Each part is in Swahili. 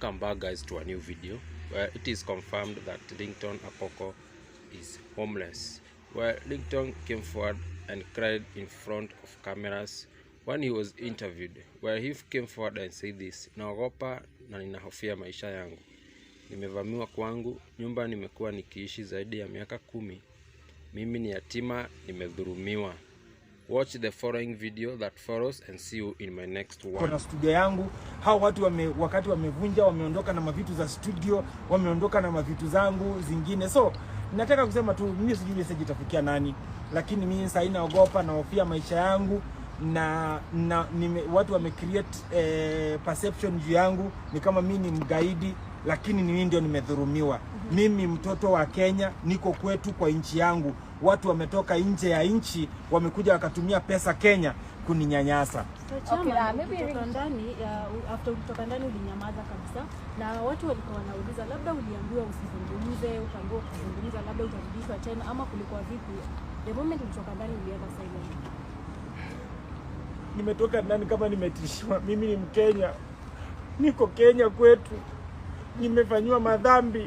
Welcome back guys to a new video where it is confirmed that Ringtone Apoko is homeless. Where Ringtone came forward and cried in front of cameras when he was interviewed, where he came forward and said this: naogopa na ninahofia maisha yangu. Nimevamiwa kwangu, nyumba nimekuwa nikiishi zaidi ya miaka 10. Mimi ni yatima, nimedhulumiwa. Watch the following video that follows and see you in my next one. Kuna studio yangu, hao watu wakati wamevunja, wameondoka na mavitu za studio, wameondoka na mavitu zangu zingine. So nataka kusema tu, mimi sijui message itafikia nani, lakini mimi sasa naogopa, nahofia maisha yangu na watu wamecreate perception juu yangu ni kama mimi ni mgaidi, lakini mimi ndio nimedhulumiwa. Mimi mtoto wa Kenya, niko kwetu kwa nchi yangu. Watu wametoka nje ya nchi, wamekuja wakatumia pesa Kenya kuninyanyasa. Okay, maybe ndani after kutoka ndani ulinyamaza kabisa, na watu walikuwa wanauliza labda uliambiwa usizungumze, ukaambiwa kuzungumza, labda utarudishwa tena ama kulikuwa vipi? The moment ulitoka ndani ulienda silent. Nimetoka ndani kama nimetishiwa. Mimi ni Mkenya, niko Kenya kwetu, nimefanywa madhambi.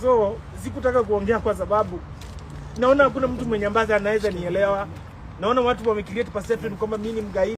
So sikutaka kuongea kwa sababu naona hakuna mtu mwenye ambaye anaweza nielewa. Naona watu wamecreate perception kwamba mimi ni mgaidi.